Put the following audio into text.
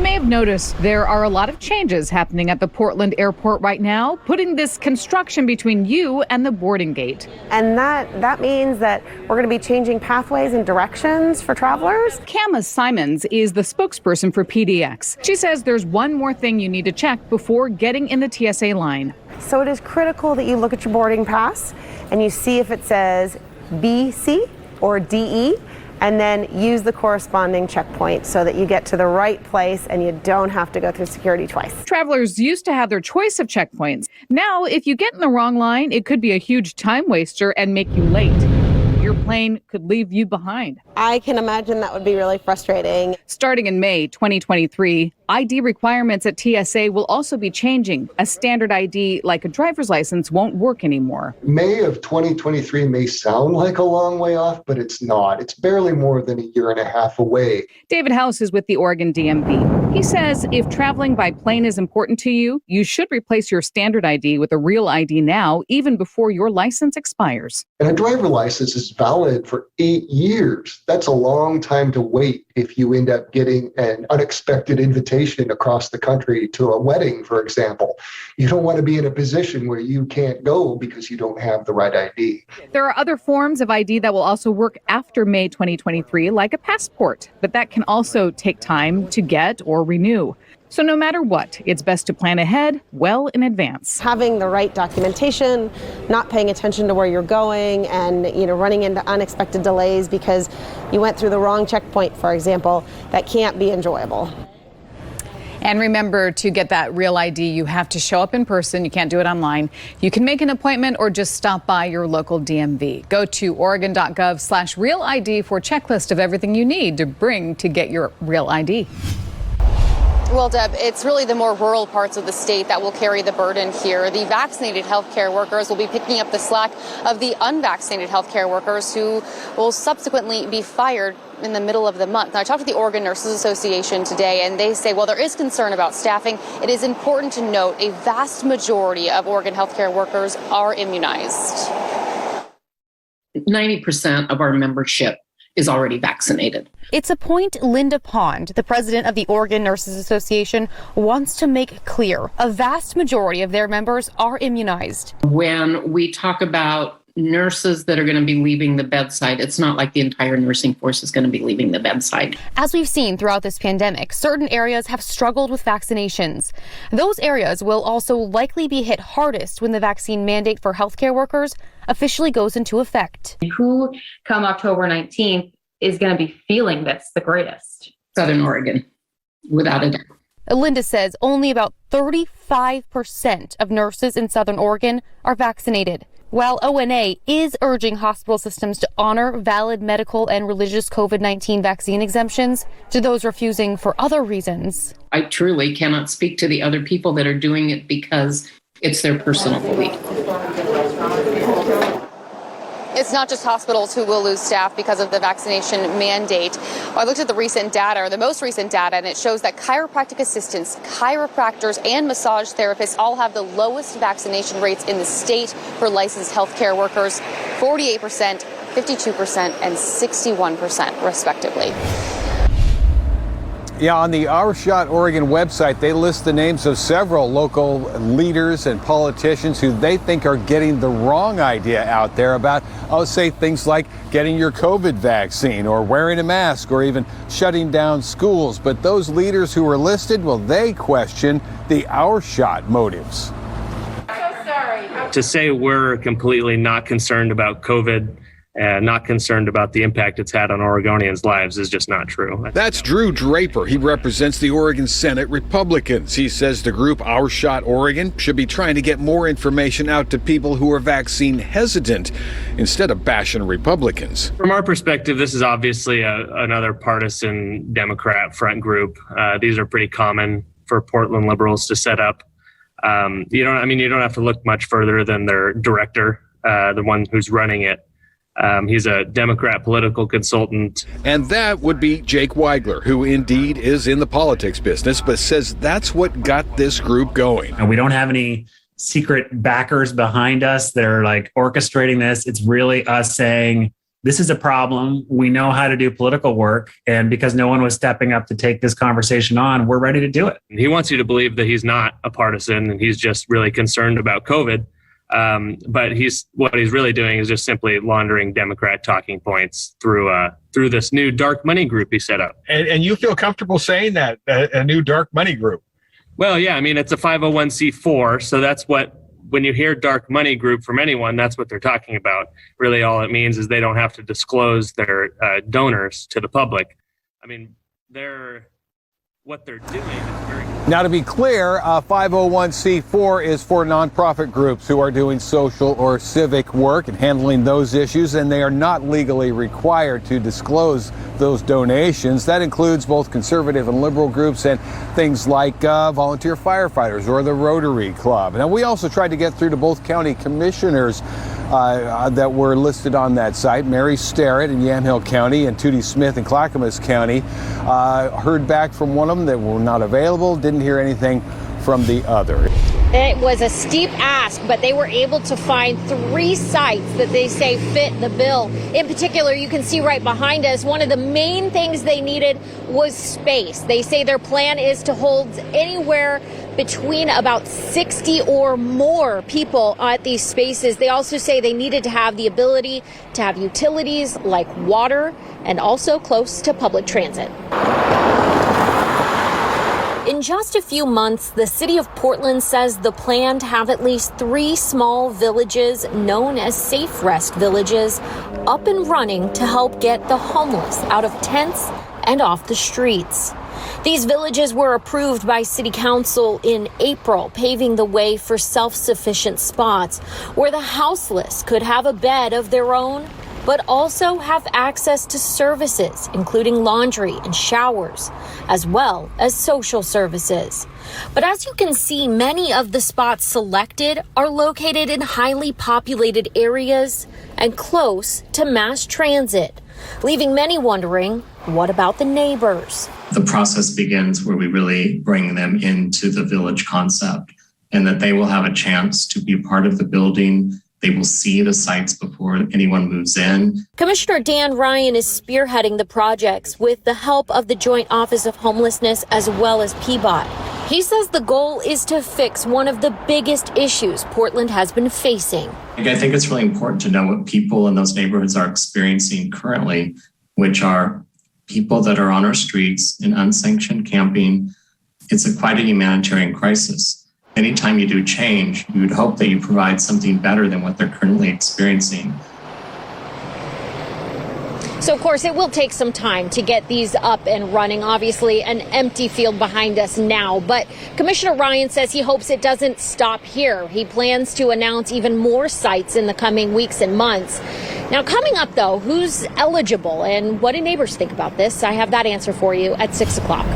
You may have noticed there are a lot of changes happening at the Portland airport right now, putting this construction between you and the boarding gate. And that means that we're going to be changing pathways and directions for travelers. Kama Simons is the spokesperson for PDX. She says there's one more thing you need to check before getting in the TSA line. So it is critical that you look at your boarding pass and you see if it says BC or DE, and then use the corresponding checkpoint so that you get to the right place and you don't have to go through security twice. Travelers used to have their choice of checkpoints. Now, if you get in the wrong line, it could be a huge time waster and make you late. Your plane could leave you behind. I can imagine that would be really frustrating. Starting in May 2023, ID requirements at TSA will also be changing. A standard ID like a driver's license won't work anymore. May of 2023 may sound like a long way off, but it's not. It's barely more than a year and a half away. David House is with the Oregon DMV. He says if traveling by plane is important to you, you should replace your standard ID with a real ID now, even before your license expires. And a driver license is valid for 8 years. That's a long time to wait if you end up getting an unexpected invitation across the country to a wedding, for example. You don't want to be in a position where you can't go because you don't have the right ID. There are other forms of ID that will also work after May 2023, like a passport, but that can also take time to get or renew. So no matter what, it's best to plan ahead well in advance. Having the right documentation, not paying attention to where you're going, and running into unexpected delays because you went through the wrong checkpoint, for example, that can't be enjoyable. And remember, to get that real ID, you have to show up in person. You can't do it online. You can make an appointment or just stop by your local DMV. Go to oregon.gov/real ID for a checklist of everything you need to bring to get your real ID. Well, Deb, it's really the more rural parts of the state that will carry the burden here. The vaccinated healthcare workers will be picking up the slack of the unvaccinated healthcare workers who will subsequently be fired in the middle of the month. Now, I talked to the Oregon Nurses Association today, and they say, while there is concern about staffing, it is important to note a vast majority of Oregon healthcare workers are immunized. 90% of our membership is already vaccinated. It's a point Linda Pond, the president of the Oregon Nurses Association, wants to make clear. A vast majority of their members are immunized. When we talk about nurses that are going to be leaving the bedside, it's not like the entire nursing force is going to be leaving the bedside. As we've seen throughout this pandemic, certain areas have struggled with vaccinations. Those areas will also likely be hit hardest when the vaccine mandate for healthcare workers officially goes into effect. Who, come October 19th, is going to be feeling this the greatest? Southern Oregon, without a doubt. Linda says only about 35% of nurses in Southern Oregon are vaccinated. While ONA is urging hospital systems to honor valid medical and religious COVID-19 vaccine exemptions to those refusing for other reasons. I truly cannot speak to the other people that are doing it because it's their personal belief. It's not just hospitals who will lose staff because of the vaccination mandate. I looked at the recent data, or the most recent data, and it shows that chiropractic assistants, chiropractors, and massage therapists all have the lowest vaccination rates in the state for licensed healthcare workers, 48%, 52%, and 61%, respectively. Yeah, on the Our Shot Oregon website, they list the names of several local leaders and politicians who they think are getting the wrong idea out there about, say things like getting your COVID vaccine or wearing a mask or even shutting down schools. But those leaders who were listed, well, they question the Our Shot motives. To say we're completely not concerned about COVID and not concerned about the impact it's had on Oregonians' lives is just not true. That's Drew Draper. He represents the Oregon Senate Republicans. He says the group Our Shot Oregon should be trying to get more information out to people who are vaccine hesitant instead of bashing Republicans. From our perspective, this is obviously another partisan Democrat front group. These are pretty common for Portland liberals to set up. You don't have to look much further than their director, the one who's running it. He's a Democrat political consultant. And that would be Jake Weigler, who indeed is in the politics business, but says that's what got this group going. And we don't have any secret backers behind us that are like orchestrating this. It's really us saying, this is a problem. We know how to do political work. And because no one was stepping up to take this conversation on, we're ready to do it. He wants you to believe that he's not a partisan and he's just really concerned about COVID. But what he's really doing is just simply laundering Democrat talking points through this new dark money group he set up. And you feel comfortable saying that, a new dark money group? Well, yeah, I mean, it's a 501c4. So that's when you hear dark money group from anyone, that's what they're talking about. Really, all it means is they don't have to disclose their donors to the public. I mean, what they're doing is very... Now, to be clear, 501c4 is for nonprofit groups who are doing social or civic work and handling those issues, and they are not legally required to disclose those donations. That includes both conservative and liberal groups and things like volunteer firefighters or the Rotary Club. Now, we also tried to get through to both county commissioners that were listed on that site. Mary Starrett in Yamhill County and Tootie Smith in Clackamas County. Heard back from one of them that were not available, didn't hear anything from the other. It was a steep ask, but they were able to find 3 sites that they say fit the bill. In particular, you can see right behind us, one of the main things they needed was space. They say their plan is to hold anywhere between about 60 or more people at these spaces. They also say they needed to have the ability to have utilities like water and also close to public transit. In just a few months, the city of Portland says the plan to have at least 3 small villages known as safe rest villages up and running to help get the homeless out of tents and off the streets. These villages were approved by City Council in April, paving the way for self-sufficient spots where the houseless could have a bed of their own, but also have access to services, including laundry and showers, as well as social services. But as you can see, many of the spots selected are located in highly populated areas and close to mass transit, leaving many wondering, what about the neighbors? The process begins where we really bring them into the village concept and that they will have a chance to be part of the building. They will see the sites before anyone moves in. Commissioner Dan Ryan is spearheading the projects with the help of the Joint Office of Homelessness as well as PBOT. He says the goal is to fix one of the biggest issues Portland has been facing. I think it's really important to know what people in those neighborhoods are experiencing currently, which are people that are on our streets in unsanctioned camping. It's quite a humanitarian crisis. Anytime you do change, you would hope that you provide something better than what they're currently experiencing. So, of course, it will take some time to get these up and running. Obviously, an empty field behind us now. But Commissioner Ryan says he hopes it doesn't stop here. He plans to announce even more sites in the coming weeks and months. Now, coming up, though, who's eligible and what do neighbors think about this? I have that answer for you at 6 o'clock.